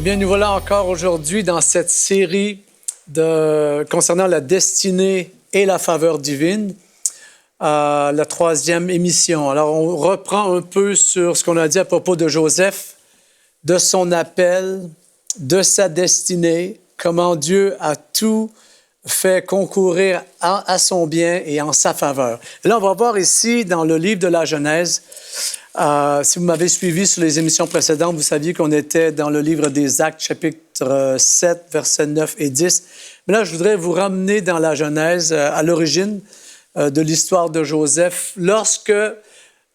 bien, nous voilà encore aujourd'hui dans cette série concernant la destinée et la faveur divine, la troisième émission. Alors, on reprend un peu sur ce qu'on a dit à propos de Joseph, de son appel, de sa destinée, comment Dieu a tout fait concourir à son bien et en sa faveur. Et là, on va voir ici, dans le livre de la Genèse, si vous m'avez suivi sur les émissions précédentes, vous saviez qu'on était dans le livre des Actes, chapitre 7, versets 9 et 10. Mais là, je voudrais vous ramener dans la Genèse, à l'origine de l'histoire de Joseph, lorsque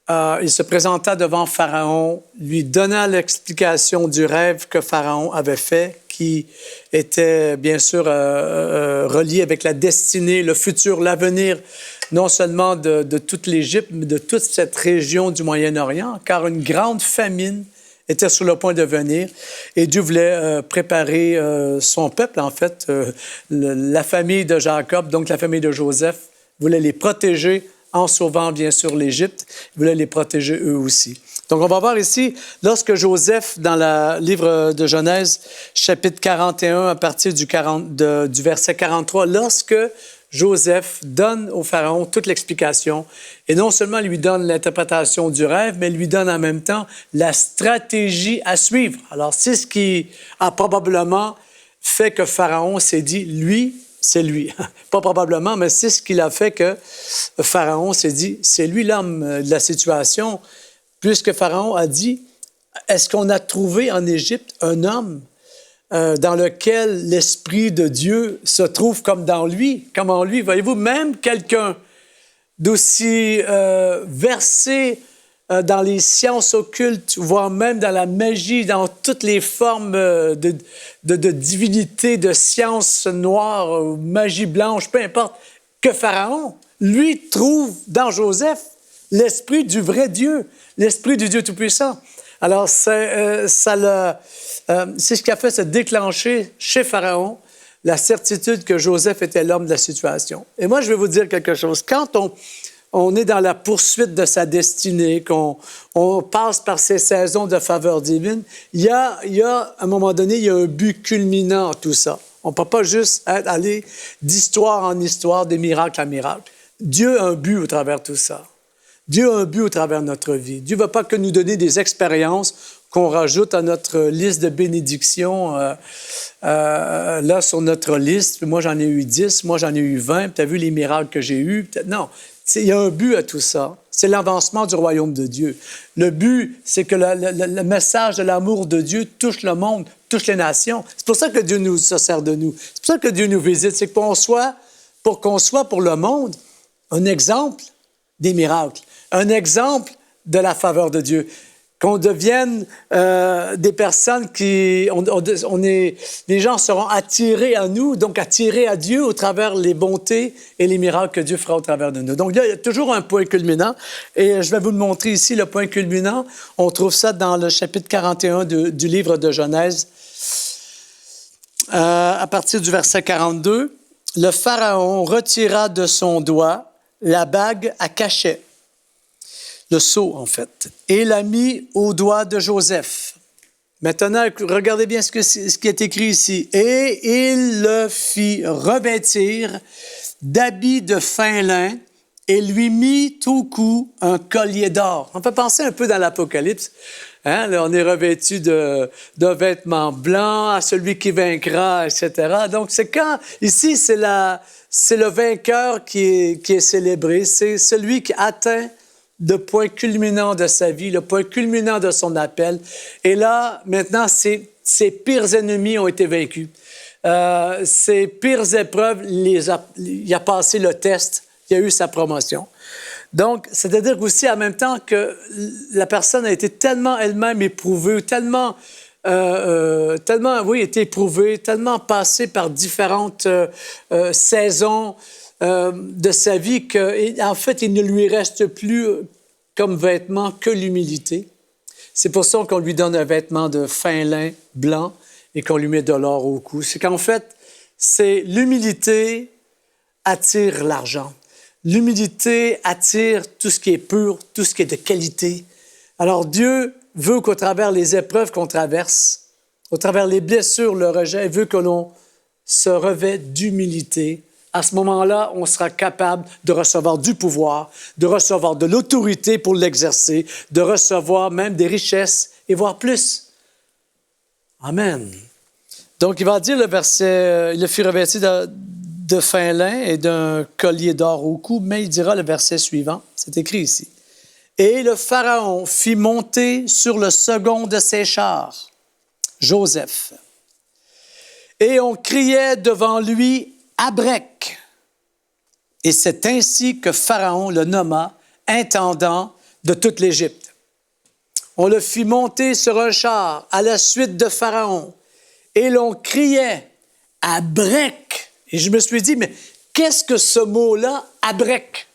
il se présenta devant Pharaon, lui donna l'explication du rêve que Pharaon avait fait, qui était bien sûr relié avec la destinée, le futur, l'avenir, non seulement de toute l'Égypte, mais de toute cette région du Moyen-Orient, car une grande famine était sur le point de venir et Dieu voulait préparer son peuple, en fait, la famille de Jacob, donc la famille de Joseph, voulait les protéger en sauvant, bien sûr, l'Égypte. Il voulait les protéger eux aussi. Donc, on va voir ici, lorsque Joseph, dans le livre de Genèse, chapitre 41, à partir du verset 43, lorsque Joseph donne au Pharaon toute l'explication, et non seulement lui donne l'interprétation du rêve, mais lui donne en même temps la stratégie à suivre. Alors, c'est ce qui a probablement fait que Pharaon s'est dit, lui, c'est lui. Pas probablement, mais c'est ce qui a fait que Pharaon s'est dit, c'est lui l'homme de la situation, puisque Pharaon a dit, est-ce qu'on a trouvé en Égypte un homme dans lequel l'Esprit de Dieu se trouve comme dans lui, comme en lui? Voyez-vous, même quelqu'un d'aussi versé dans les sciences occultes, voire même dans la magie, dans toutes les formes de divinité, de sciences noires, magie blanche, peu importe, que Pharaon, lui, trouve dans Joseph l'esprit du vrai Dieu, l'esprit du Dieu Tout-Puissant. Alors, c'est ce qui a fait se déclencher chez Pharaon la certitude que Joseph était l'homme de la situation. Et moi, je vais vous dire quelque chose. Quand on est dans la poursuite de sa destinée, qu'on passe par ces saisons de faveur divine, il y a, à un moment donné, il y a un but culminant à tout ça. On ne peut pas juste aller d'histoire en histoire, de miracle à miracle. Dieu a un but au travers de tout ça. Dieu a un but au travers de notre vie. Dieu ne va pas que nous donner des expériences qu'on rajoute à notre liste de bénédictions, là, sur notre liste. Moi, j'en ai eu 10, moi, j'en ai eu 20. Tu as vu les miracles que j'ai eus? Non. Il y a un but à tout ça. C'est l'avancement du royaume de Dieu. Le but, c'est que le message de l'amour de Dieu touche le monde, touche les nations. C'est pour ça que Dieu se sert de nous. C'est pour ça que Dieu nous visite. C'est pour qu'on soit pour le monde un exemple des miracles, un exemple de la faveur de Dieu. Qu'on devienne des personnes les gens seront attirés à nous, donc attirés à Dieu au travers les bontés et les miracles que Dieu fera au travers de nous. Donc là, il y a toujours un point culminant, et je vais vous le montrer ici, le point culminant. On trouve ça dans le chapitre 41 du livre de Genèse, à partir du verset 42. Le Pharaon retira de son doigt la bague à cachet, le sceau, en fait, et l'a mis au doigt de Joseph. Maintenant, regardez bien ce qui est écrit ici. Et il le fit revêtir d'habits de fin lin et lui mit au cou un collier d'or. On peut penser un peu dans l'Apocalypse. Hein? Là, on est revêtu de vêtements blancs à celui qui vaincra, etc. Donc, ici, c'est le vainqueur qui est célébré. C'est celui qui atteint le point culminant de sa vie, le point culminant de son appel. Et là, maintenant, ses pires ennemis ont été vaincus. Ses pires épreuves, il a passé le test, il a eu sa promotion. Donc, c'est-à-dire aussi, en même temps que la personne a été tellement elle-même éprouvée, tellement été éprouvée, tellement passée par différentes saisons de sa vie qu'en fait, il ne lui reste plus comme vêtement que l'humilité. C'est pour ça qu'on lui donne un vêtement de fin lin blanc et qu'on lui met de l'or au cou. C'est qu'en fait, l'humilité attire l'argent. L'humilité attire tout ce qui est pur, tout ce qui est de qualité. Alors Dieu veut qu'au travers les épreuves qu'on traverse, au travers les blessures, le rejet, il veut que l'on se revêt d'humilité. À ce moment-là, on sera capable de recevoir du pouvoir, de recevoir de l'autorité pour l'exercer, de recevoir même des richesses et voire plus. Amen. Donc, il va dire le verset, il fut revêtu de fin lin et d'un collier d'or au cou, mais il dira le verset suivant, c'est écrit ici. Et le Pharaon fit monter sur le second de ses chars, Joseph. Et on criait devant lui Abrec. Et c'est ainsi que Pharaon le nomma intendant de toute l'Égypte. On le fit monter sur un char à la suite de Pharaon. Et l'on criait Abrec. Et je me suis dit, mais qu'est-ce que ce mot-là, Abrec?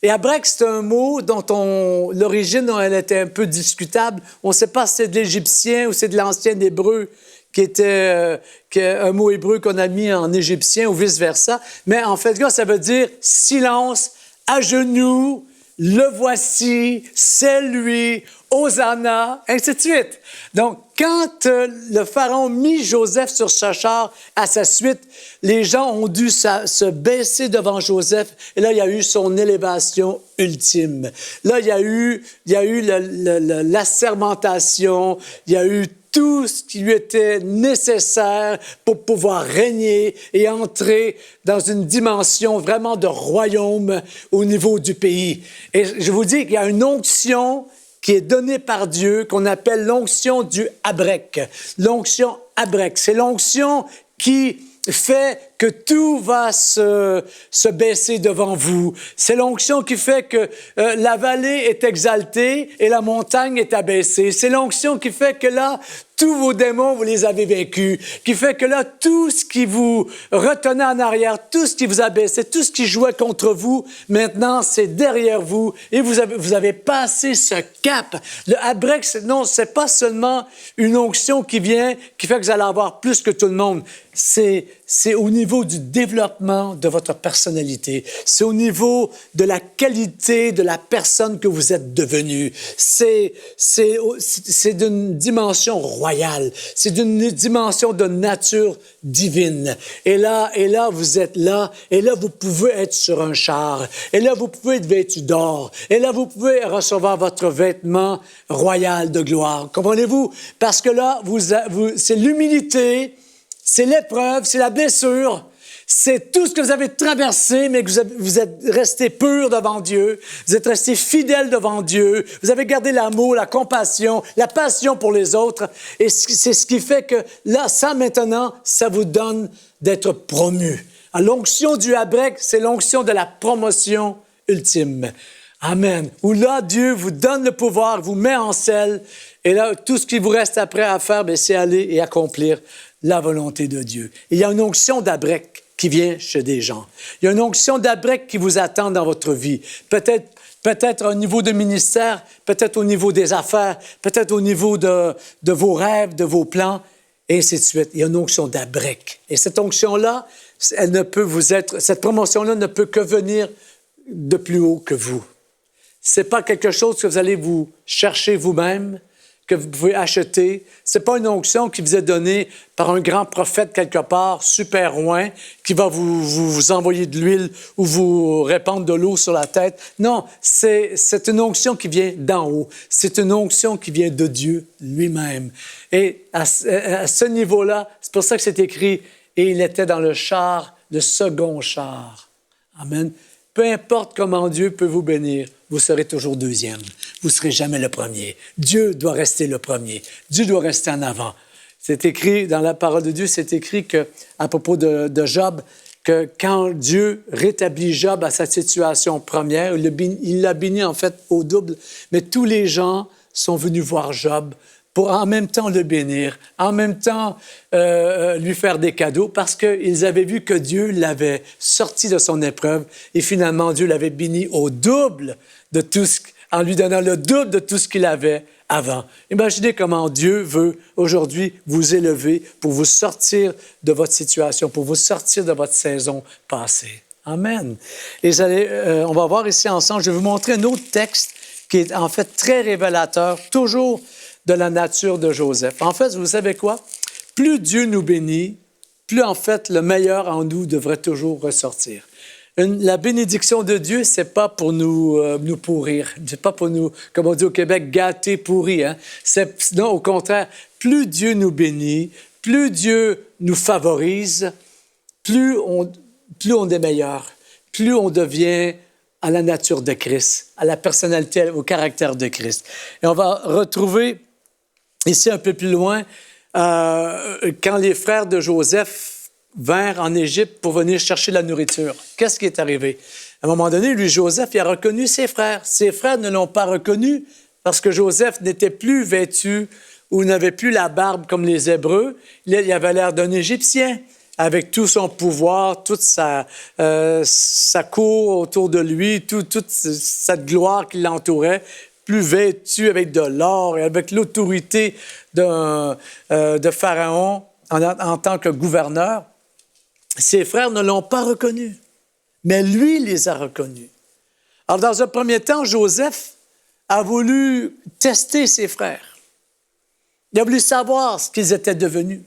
Et Abrec, c'est un mot dont l'origine, elle était un peu discutable. On ne sait pas si c'est de l'égyptien ou c'est de l'ancien hébreu, qui était un mot hébreu qu'on a mis en égyptien ou vice-versa. Mais en fait, ça veut dire silence, à genoux, le voici, c'est lui, Hosanna, ainsi de suite. Donc, quand le Pharaon mit Joseph sur ce char à sa suite, les gens ont dû se baisser devant Joseph. Et là, il y a eu son élévation ultime. Là, il y a eu l'assermentation, il y a eu tout ce qui lui était nécessaire pour pouvoir régner et entrer dans une dimension vraiment de royaume au niveau du pays. Et je vous dis qu'il y a une onction qui est donnée par Dieu, qu'on appelle l'onction du Abrec. L'onction Abrec, c'est l'onction qui fait que tout va se baisser devant vous. C'est l'onction qui fait que la vallée est exaltée et la montagne est abaissée. C'est l'onction qui fait que là, tous vos démons, vous les avez vaincus, qui fait que là, tout ce qui vous retenait en arrière, tout ce qui vous abaissait, tout ce qui jouait contre vous, maintenant, c'est derrière vous et vous avez passé ce cap. Le Abrec, c'est pas seulement une onction qui fait que vous allez avoir plus que tout le monde. C'est au niveau du développement de votre personnalité. C'est au niveau de la qualité de la personne que vous êtes devenu. C'est d'une dimension royale. C'est d'une dimension de nature divine. Et là, vous êtes là. Et là, vous pouvez être sur un char. Et là, vous pouvez être vêtu d'or. Et là, vous pouvez recevoir votre vêtement royal de gloire. Comprenez-vous? Parce que là, c'est l'humilité. C'est l'épreuve, c'est la blessure, c'est tout ce que vous avez traversé, mais que vous êtes resté pur devant Dieu, vous êtes resté fidèle devant Dieu, vous avez gardé l'amour, la compassion, la passion pour les autres, et c'est ce qui fait que là, ça maintenant, ça vous donne d'être promu. L'onction du Abrec, c'est l'onction de la promotion ultime. Amen. Où là, Dieu vous donne le pouvoir, vous met en selle, et là, tout ce qui vous reste après à faire, c'est aller et accomplir la volonté de Dieu. Il y a une onction d'Abrec qui vient chez des gens. Il y a une onction d'Abrec qui vous attend dans votre vie. Peut-être au niveau de ministère, peut-être au niveau des affaires, peut-être au niveau de vos rêves, de vos plans, et ainsi de suite. Il y a une onction d'Abrec. Et cette onction-là, cette promotion-là ne peut que venir de plus haut que vous. C'est pas quelque chose que vous allez vous chercher vous-même, que vous pouvez acheter. C'est pas une onction qui vous est donnée par un grand prophète quelque part, super loin, qui va vous envoyer de l'huile ou vous répandre de l'eau sur la tête. Non, c'est une onction qui vient d'en haut. C'est une onction qui vient de Dieu lui-même. Et à ce niveau-là, c'est pour ça que c'est écrit « Et il était dans le char, le second char. » Amen. Peu importe comment Dieu peut vous bénir, vous serez toujours deuxième. Vous ne serez jamais le premier. Dieu doit rester le premier. Dieu doit rester en avant. C'est écrit dans la parole de Dieu, c'est écrit à propos de Job, que quand Dieu rétablit Job à sa situation première, il l'a béni en fait au double, mais tous les gens sont venus voir Job pour en même temps le bénir, en même temps lui faire des cadeaux, parce qu'ils avaient vu que Dieu l'avait sorti de son épreuve et finalement Dieu l'avait béni au double de tout en lui donnant le double de tout ce qu'il avait avant. Imaginez comment Dieu veut aujourd'hui vous élever pour vous sortir de votre situation, pour vous sortir de votre saison passée. Amen. Et on va voir ici ensemble, je vais vous montrer un autre texte qui est en fait très révélateur, toujours de la nature de Joseph. En fait, vous savez quoi? plus Dieu nous bénit, plus en fait le meilleur en nous devrait toujours ressortir. La bénédiction de Dieu, c'est pas pour nous pourrir. C'est pas pour nous, comme on dit au Québec, gâter, pourrir. Hein? Non, au contraire, plus Dieu nous bénit, plus Dieu nous favorise, plus on est meilleur, plus on devient à la nature de Christ, à la personnalité, au caractère de Christ. Et on va retrouver ici un peu plus loin, quand les frères de Joseph vinrent en Égypte pour venir chercher la nourriture. Qu'est-ce qui est arrivé? À un moment donné, lui, Joseph, il a reconnu ses frères. Ses frères ne l'ont pas reconnu parce que Joseph n'était plus vêtu ou n'avait plus la barbe comme les Hébreux. Il avait l'air d'un Égyptien, avec tout son pouvoir, toute sa cour autour de lui, toute cette gloire qui l'entourait, plus vêtu avec de l'or et avec l'autorité de Pharaon en tant que gouverneur. Ses frères ne l'ont pas reconnu, mais lui les a reconnus. Alors, dans un premier temps, Joseph a voulu tester ses frères. Il a voulu savoir ce qu'ils étaient devenus.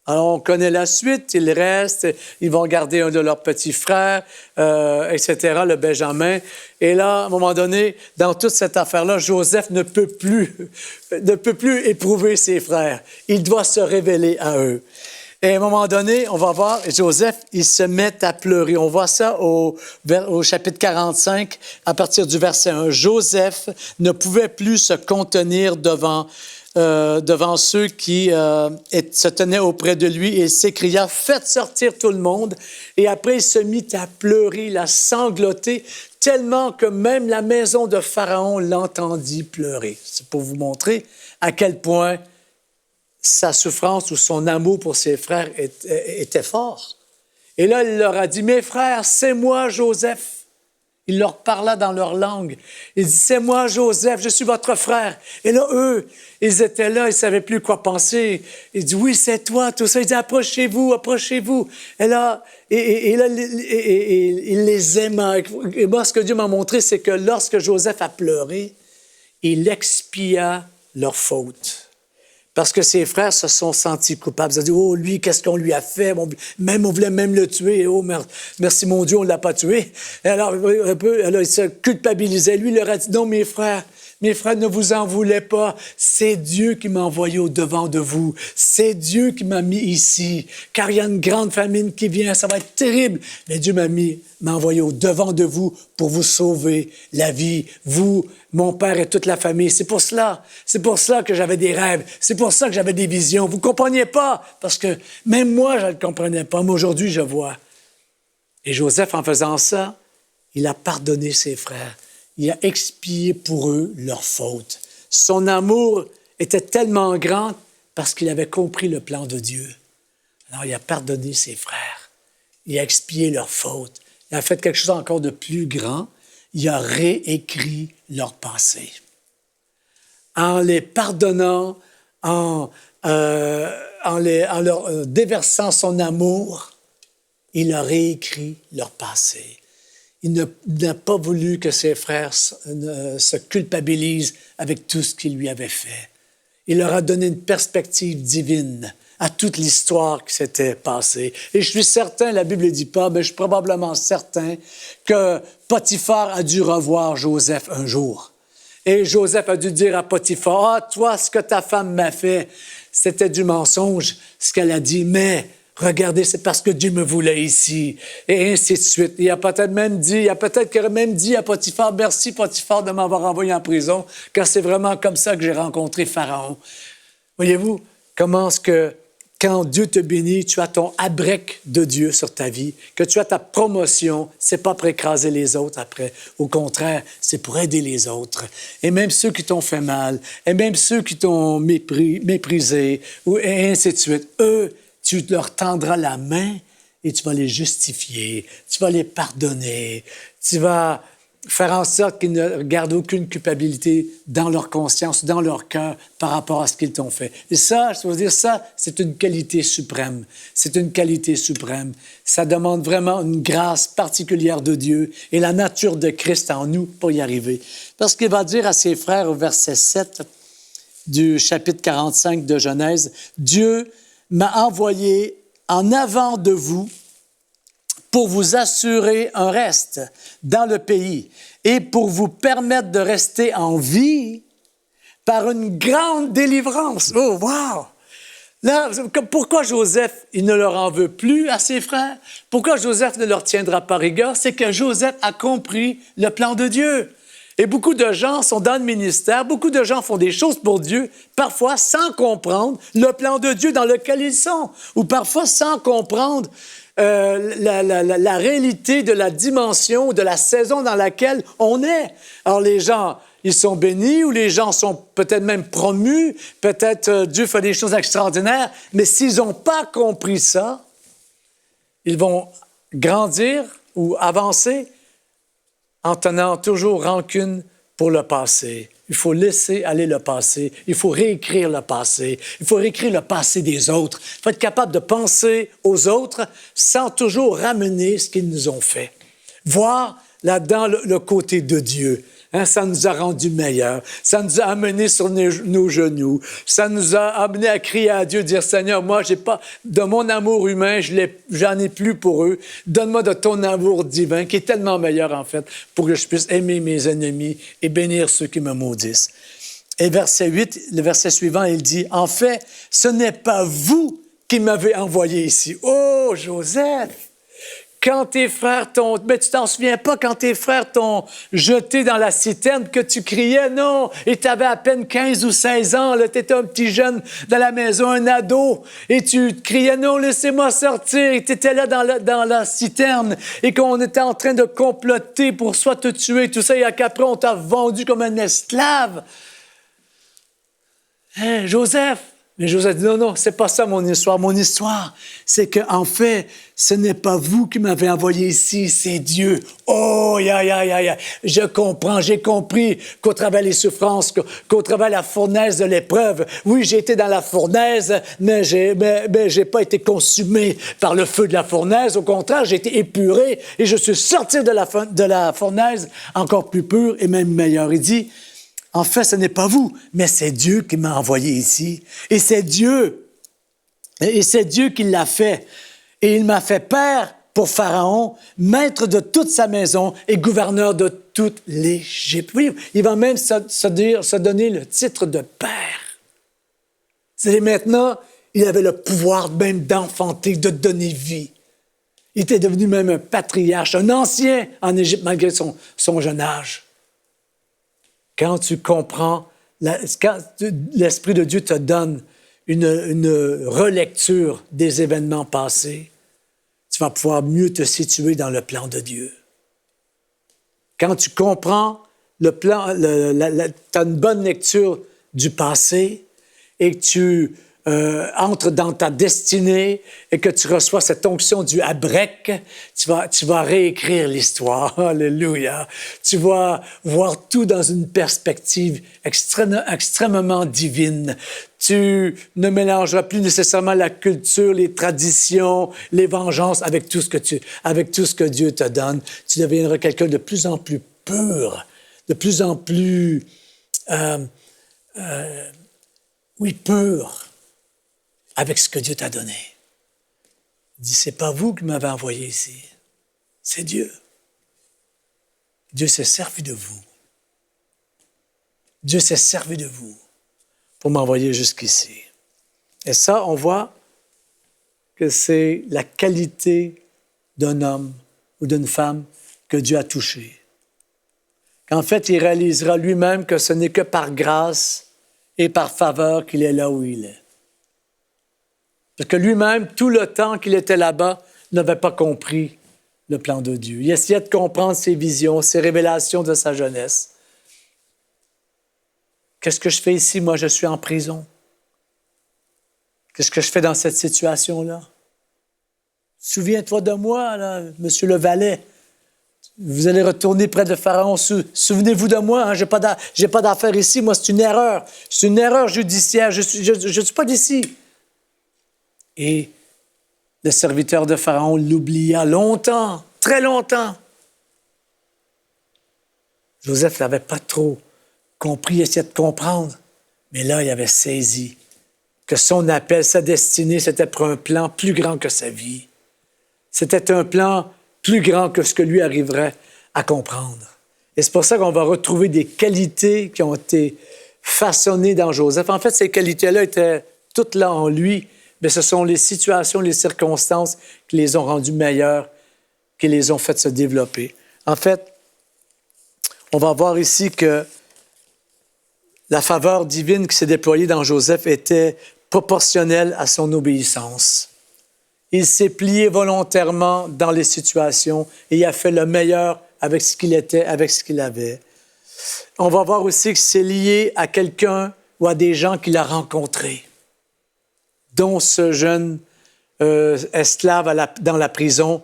Alors, on connaît la suite, ils restent, ils vont garder un de leurs petits frères, etc., le Benjamin. Et là, à un moment donné, dans toute cette affaire-là, Joseph ne peut plus éprouver ses frères. Il doit se révéler à eux. Et à un moment donné, on va voir, Joseph, il se met à pleurer. On voit ça au chapitre 45, à partir du verset 1. Joseph ne pouvait plus se contenir devant ceux qui se tenaient auprès de lui et il s'écria « Faites sortir tout le monde ». Et après, il se mit à pleurer, il a sangloté, tellement que même la maison de Pharaon l'entendit pleurer. C'est pour vous montrer à quel point sa souffrance ou son amour pour ses frères était fort. Et là, il leur a dit « Mes frères, c'est moi, Joseph ». Il leur parla dans leur langue. Il dit, c'est moi, Joseph, je suis votre frère. Et là, eux, ils étaient là, ils ne savaient plus quoi penser. Il dit, oui, c'est toi, tout ça. Il dit, approchez-vous, approchez-vous. Et là, il les aima. Et moi, ce que Dieu m'a montré, c'est que lorsque Joseph a pleuré, il expia leur faute. Parce que ses frères se sont sentis coupables. Ils ont dit, oh, lui, qu'est-ce qu'on lui a fait? On voulait même le tuer. Oh, merci mon Dieu, on ne l'a pas tué. Et alors, il se culpabilisait. Lui, il leur a dit, non, mes frères, ne vous en voulez pas. C'est Dieu qui m'a envoyé au-devant de vous. C'est Dieu qui m'a mis ici. Car il y a une grande famine qui vient. Ça va être terrible. Mais Dieu m'a envoyé au-devant de vous pour vous sauver la vie. Vous, mon père et toute la famille. C'est pour cela que j'avais des rêves. C'est pour ça que j'avais des visions. Vous ne compreniez pas, parce que même moi, je ne le comprenais pas. Mais aujourd'hui, je vois. Et Joseph, en faisant ça, il a pardonné ses frères. Il a expié pour eux leurs fautes. Son amour était tellement grand parce qu'il avait compris le plan de Dieu. Alors, il a pardonné ses frères. Il a expié leurs fautes. Il a fait quelque chose encore de plus grand. Il a réécrit leur passé. En les pardonnant, en leur déversant son amour, il a réécrit leur passé. Il n'a pas voulu que ses frères se culpabilisent avec tout ce qu'il lui avait fait. Il leur a donné une perspective divine à toute l'histoire qui s'était passée. Et je suis certain, la Bible ne dit pas, mais je suis probablement certain que Potiphar a dû revoir Joseph un jour. Et Joseph a dû dire à Potiphar, « Ah, toi, ce que ta femme m'a fait, c'était du mensonge, ce qu'elle a dit, mais regardez, c'est parce que Dieu me voulait ici. » Et ainsi de suite. Il a peut-être qu'il aurait même dit à Potiphar, « Merci, Potiphar, de m'avoir envoyé en prison, car c'est vraiment comme ça que j'ai rencontré Pharaon. » Voyez-vous, comment est-ce que quand Dieu te bénit, tu as ton abrec de Dieu sur ta vie, que tu as ta promotion, c'est pas pour écraser les autres après. Au contraire, c'est pour aider les autres. Et même ceux qui t'ont fait mal, et même ceux qui t'ont méprisé, et ainsi de suite, eux, tu leur tendras la main et tu vas les justifier, tu vas les pardonner, tu vas faire en sorte qu'ils ne gardent aucune culpabilité dans leur conscience, dans leur cœur par rapport à ce qu'ils t'ont fait. Et ça, je veux dire, ça, c'est une qualité suprême. C'est une qualité suprême. Ça demande vraiment une grâce particulière de Dieu et la nature de Christ en nous pour y arriver. Parce qu'il va dire à ses frères au verset 7 du chapitre 45 de Genèse, « Dieu m'a envoyé en avant de vous pour vous assurer un reste dans le pays et pour vous permettre de rester en vie par une grande délivrance. Oh, wow! Là, pourquoi Joseph, il ne leur en veut plus à ses frères? Pourquoi Joseph ne leur tiendra pas rigueur? C'est que Joseph a compris le plan de Dieu. Et beaucoup de gens sont dans le ministère, beaucoup de gens font des choses pour Dieu, parfois sans comprendre le plan de Dieu dans lequel ils sont, ou parfois sans comprendre la réalité de la dimension, de la saison dans laquelle on est. Alors les gens, ils sont bénis, ou les gens sont peut-être même promus, peut-être Dieu fait des choses extraordinaires, mais s'ils n'ont pas compris ça, ils vont grandir ou avancer en tenant toujours rancune pour le passé. Il faut laisser aller le passé. Il faut réécrire le passé. Il faut réécrire le passé des autres. Il faut être capable de penser aux autres sans toujours ramener ce qu'ils nous ont fait. Voir là-dedans le côté de Dieu. Hein, ça nous a rendus meilleurs. Ça nous a amenés sur nos genoux. Ça nous a amenés à crier à Dieu, dire, Seigneur, moi, j'ai pas de mon amour humain, j'en ai plus pour eux. Donne-moi de ton amour divin, qui est tellement meilleur, en fait, pour que je puisse aimer mes ennemis et bénir ceux qui me maudissent. Et verset 8, le verset suivant, il dit, en fait, ce n'est pas vous qui m'avez envoyé ici. Oh, Joseph! Quand tes frères t'ont... Mais tu t'en souviens pas quand tes frères t'ont jeté dans la citerne que tu criais, non, et tu avais à peine 15 ou 16 ans, tu étais un petit jeune dans la maison, un ado, et tu criais, non, laissez-moi sortir, et tu étais là dans la citerne, et qu'on était en train de comploter pour soit te tuer, tout ça, et qu'après on t'a vendu comme un esclave. Hein, Joseph? Mais Joseph dit, non, non, c'est pas ça mon histoire. Mon histoire, c'est qu'en fait, ce n'est pas vous qui m'avez envoyé ici, c'est Dieu. Oh, je comprends, j'ai compris qu'au travers des souffrances, qu'au travers de la fournaise de l'épreuve, oui, j'ai été dans la fournaise, mais j'ai pas été consumé par le feu de la fournaise. Au contraire, j'ai été épuré et je suis sorti de la fournaise encore plus pur et même meilleur. Il dit, en fait, ce n'est pas vous, mais c'est Dieu qui m'a envoyé ici. Et c'est Dieu qui l'a fait. Et il m'a fait père pour Pharaon, maître de toute sa maison et gouverneur de toute l'Égypte. Oui, il va même se donner le titre de père. C'est maintenant, il avait le pouvoir même d'enfanter, de donner vie. Il était devenu même un patriarche, un ancien en Égypte malgré son jeune âge. Quand tu comprends, quand l'Esprit de Dieu te donne une relecture des événements passés, tu vas pouvoir mieux te situer dans le plan de Dieu. Quand tu comprends le plan, tu as une bonne lecture du passé et que tu entres dans ta destinée et que tu reçois cette onction du Habrek, tu vas réécrire l'histoire. Alléluia. Tu vas voir tout dans une perspective extrêmement divine. Tu ne mélangeras plus nécessairement la culture, les traditions, les vengeances avec tout ce que Dieu te donne. Tu deviendras quelqu'un de plus en plus pur, de plus en plus, pur avec ce que Dieu t'a donné. Il dit, c'est pas vous qui m'avez envoyé ici, c'est Dieu. Dieu s'est servi de vous. Dieu s'est servi de vous pour m'envoyer jusqu'ici. Et ça, on voit que c'est la qualité d'un homme ou d'une femme que Dieu a touché. Qu'en fait, il réalisera lui-même que ce n'est que par grâce et par faveur qu'il est là où il est. Parce que lui-même, tout le temps qu'il était là-bas, n'avait pas compris le plan de Dieu. Il essayait de comprendre ses visions, ses révélations de sa jeunesse. Qu'est-ce que je fais ici? Moi, je suis en prison. Qu'est-ce que je fais dans cette situation-là? Souviens-toi de moi, là, Monsieur le valet. Vous allez retourner près de Pharaon. Souvenez-vous de moi, hein? J'ai pas d'affaires ici. Moi, c'est une erreur. C'est une erreur judiciaire. Je suis pas d'ici. Et le serviteur de Pharaon l'oublia longtemps, très longtemps. Joseph n'avait pas trop compris, essayait de comprendre. Mais là, il avait saisi que son appel, sa destinée, c'était pour un plan plus grand que sa vie. C'était un plan plus grand que ce que lui arriverait à comprendre. Et c'est pour ça qu'on va retrouver des qualités qui ont été façonnées dans Joseph. En fait, ces qualités-là étaient toutes là en lui, mais ce sont les situations, les circonstances qui les ont rendues meilleures, qui les ont fait se développer. En fait, on va voir ici que la faveur divine qui s'est déployée dans Joseph était proportionnelle à son obéissance. Il s'est plié volontairement dans les situations et il a fait le meilleur avec ce qu'il était, avec ce qu'il avait. On va voir aussi que c'est lié à quelqu'un ou à des gens qu'il a rencontrés, dont ce jeune esclave dans la prison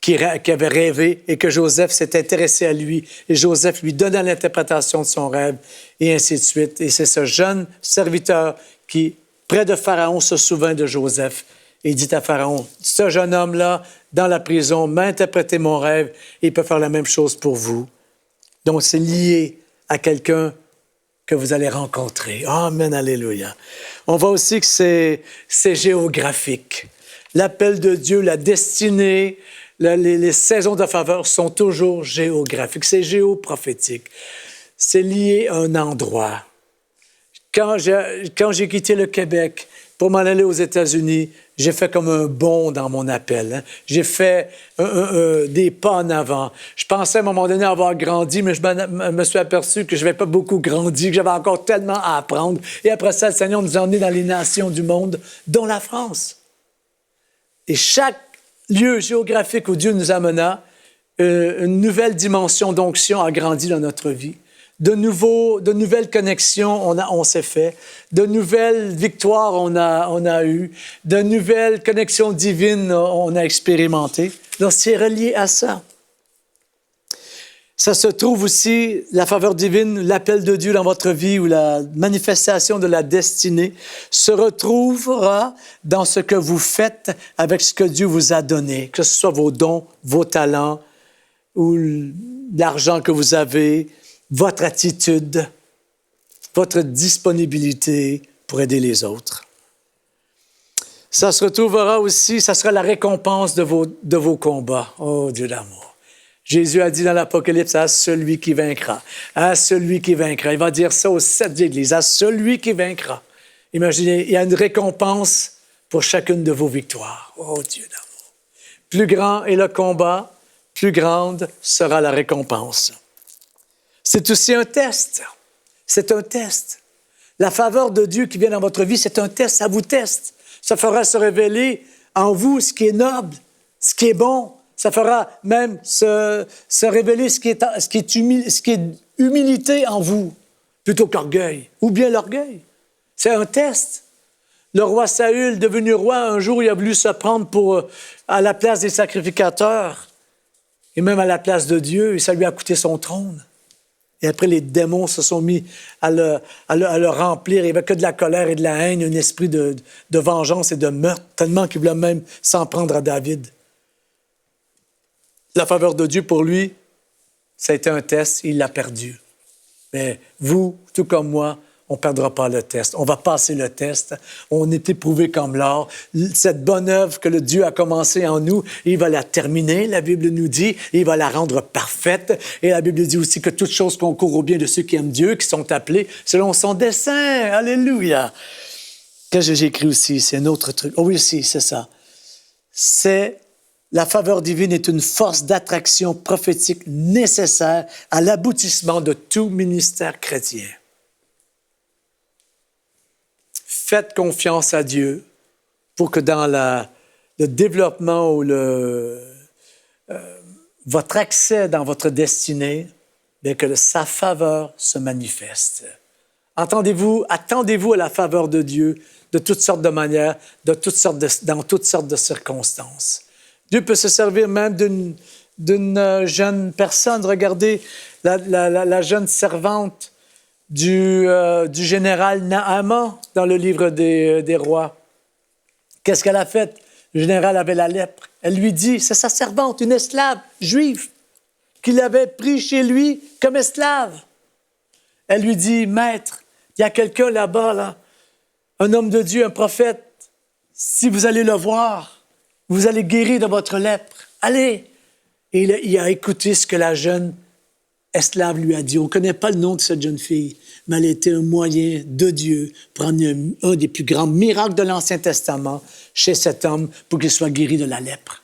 qui avait rêvé et que Joseph s'est intéressé à lui. Et Joseph lui donna l'interprétation de son rêve et ainsi de suite. Et c'est ce jeune serviteur qui, près de Pharaon, se souvint de Joseph et dit à Pharaon, « Ce jeune homme-là, dans la prison, m'a interprété mon rêve et il peut faire la même chose pour vous. » Donc, c'est lié à quelqu'un que vous allez rencontrer. Amen, alléluia. On voit aussi que c'est géographique. L'appel de Dieu, la destinée, les saisons de faveur sont toujours géographiques. C'est géoprophétique. C'est lié à un endroit. Quand j'ai quitté le Québec pour m'en aller aux États-Unis, j'ai fait comme un bond dans mon appel. Hein. J'ai fait des pas en avant. Je pensais à un moment donné avoir grandi, mais je me suis aperçu que je n'avais pas beaucoup grandi, que j'avais encore tellement à apprendre. Et après ça, le Seigneur nous a emmenés dans les nations du monde, dont la France. Et chaque lieu géographique où Dieu nous amena, une nouvelle dimension d'onction a grandi dans notre vie. De nouvelles connexions, on s'est fait. De nouvelles victoires, on a eu. De nouvelles connexions divines, on a expérimenté. Donc, c'est relié à ça. Ça se trouve aussi, la faveur divine, l'appel de Dieu dans votre vie ou la manifestation de la destinée se retrouvera dans ce que vous faites avec ce que Dieu vous a donné, que ce soit vos dons, vos talents ou l'argent que vous avez, votre attitude, votre disponibilité pour aider les autres. Ça se retrouvera aussi, ça sera la récompense de vos combats. Oh, Dieu d'amour. Jésus a dit dans l'Apocalypse, à celui qui vaincra, à celui qui vaincra. Il va dire ça aux 7 églises, à celui qui vaincra. Imaginez, il y a une récompense pour chacune de vos victoires. Oh, Dieu d'amour. Plus grand est le combat, plus grande sera la récompense. C'est aussi un test. C'est un test. La faveur de Dieu qui vient dans votre vie, c'est un test. Ça vous teste. Ça fera se révéler en vous ce qui est noble, ce qui est bon. Ça fera même se révéler ce qui est humilité en vous, plutôt qu'orgueil, ou bien l'orgueil. C'est un test. Le roi Saül, devenu roi, un jour, il a voulu se prendre à la place des sacrificateurs, et même à la place de Dieu, et ça lui a coûté son trône. Et après, les démons se sont mis à le remplir. Il n'y avait que de la colère et de la haine, un esprit de vengeance et de meurtre, tellement qu'il voulait même s'en prendre à David. La faveur de Dieu pour lui, ça a été un test, il l'a perdu. Mais vous, tout comme moi, on ne perdra pas le test. On va passer le test. On est éprouvé comme l'or. Cette bonne œuvre que le Dieu a commencée en nous, il va la terminer, la Bible nous dit, et il va la rendre parfaite. Et la Bible dit aussi que toute chose concourt au bien de ceux qui aiment Dieu, qui sont appelés selon son dessein. Alléluia! Qu'est-ce que j'ai écrit aussi? C'est un autre truc. Oh oui, si, c'est ça. La faveur divine est une force d'attraction prophétique nécessaire à l'aboutissement de tout ministère chrétien. Faites confiance à Dieu pour que dans le développement ou votre accès dans votre destinée, bien que sa faveur se manifeste. Attendez-vous à la faveur de Dieu de toutes sortes de manières, dans toutes sortes de circonstances. Dieu peut se servir même d'une jeune personne. Regardez la jeune servante du général Naaman dans le livre des rois. Qu'est-ce qu'elle a fait? Le général avait la lèpre. Elle lui dit, c'est sa servante, une esclave juive, qu'il avait pris chez lui comme esclave. Elle lui dit, Maître, il y a quelqu'un là-bas, là, un homme de Dieu, un prophète, si vous allez le voir, vous allez guérir de votre lèpre. Allez! Et il a écouté ce que la jeune esclave lui a dit. On ne connaît pas le nom de cette jeune fille, mais elle était un moyen de Dieu pour amener un des plus grands miracles de l'Ancien Testament chez cet homme pour qu'il soit guéri de la lèpre.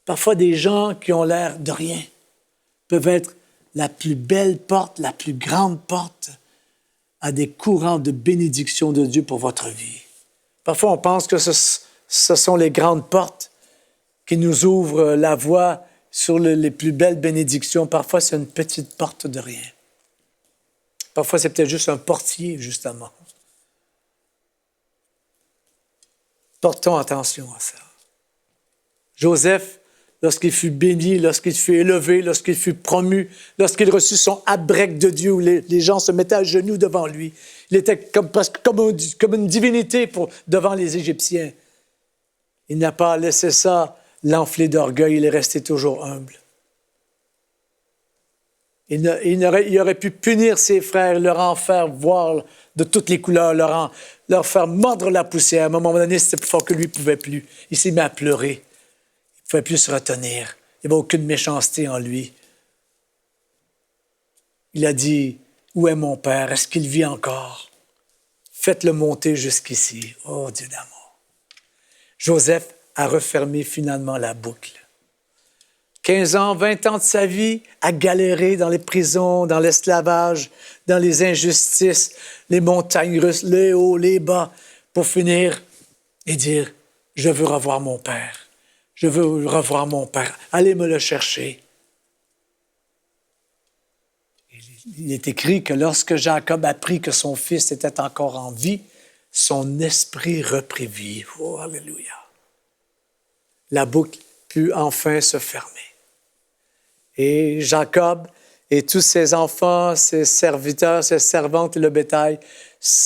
Parfois, des gens qui ont l'air de rien peuvent être la plus belle porte, la plus grande porte à des courants de bénédiction de Dieu pour votre vie. Parfois, on pense que ce sont les grandes portes qui nous ouvrent la voie sur les plus belles bénédictions. Parfois, c'est une petite porte de rien. Parfois, c'est peut-être juste un portier, justement. Portons attention à ça. Joseph, lorsqu'il fut béni, lorsqu'il fut élevé, lorsqu'il fut promu, lorsqu'il reçut son abrec de Dieu, où les gens se mettaient à genoux devant lui, il était presque comme une divinité devant les Égyptiens. Il n'a pas laissé ça l'enfler d'orgueil, il est resté toujours humble. Il aurait pu punir ses frères, leur en faire voir de toutes les couleurs, leur faire mordre la poussière. À un moment donné, c'était plus fort que lui, il ne pouvait plus. Il s'est mis à pleurer. Il ne pouvait plus se retenir. Il n'y avait aucune méchanceté en lui. Il a dit, « Où est mon père? Est-ce qu'il vit encore? Faites-le monter jusqu'ici. » Oh, Dieu d'amour! Joseph a refermé finalement la boucle. 15 ans, 20 ans de sa vie à galérer dans les prisons, dans l'esclavage, dans les injustices, les montagnes russes, les hauts, les bas, pour finir et dire, « Je veux revoir mon père. Je veux revoir mon père. Allez me le chercher. » Il est écrit que lorsque Jacob apprit que son fils était encore en vie, son esprit reprit vie. Oh, alléluia! La boucle put enfin se fermer. Et Jacob et tous ses enfants, ses serviteurs, ses servantes et le bétail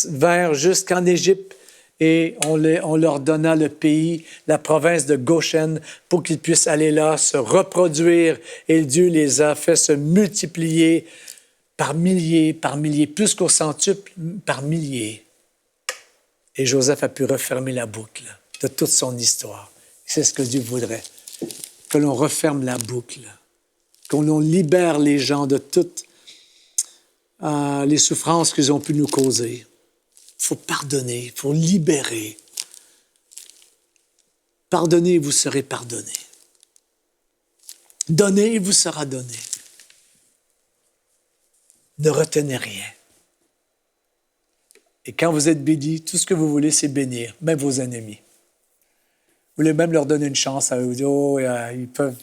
vinrent jusqu'en Égypte et on leur donna le pays, la province de Goshen, pour qu'ils puissent aller là, se reproduire. Et Dieu les a fait se multiplier par milliers, plus qu'au centuple, par milliers. Et Joseph a pu refermer la boucle de toute son histoire. C'est ce que Dieu voudrait, que l'on referme la boucle, que l'on libère les gens de toutes les souffrances qu'ils ont pu nous causer. Il faut pardonner, il faut libérer. Pardonnez et vous serez pardonné. Donnez et vous sera donné. Ne retenez rien. Et quand vous êtes béni, tout ce que vous voulez, c'est bénir, même vos ennemis. Vous voulez même leur donner une chance à eux. Oh, ils peuvent.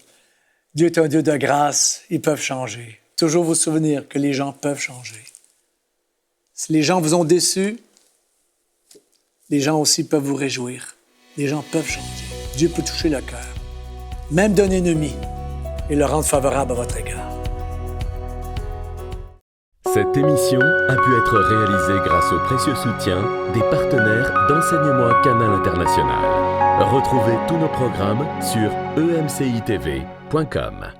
Dieu est un Dieu de grâce, ils peuvent changer. Toujours vous souvenir que les gens peuvent changer. Si les gens vous ont déçus, les gens aussi peuvent vous réjouir. Les gens peuvent changer. Dieu peut toucher le cœur, même d'un ennemi, et le rendre favorable à votre égard. Cette émission a pu être réalisée grâce au précieux soutien des partenaires d'Enseignement Canal International. Retrouvez tous nos programmes sur emcitv.com.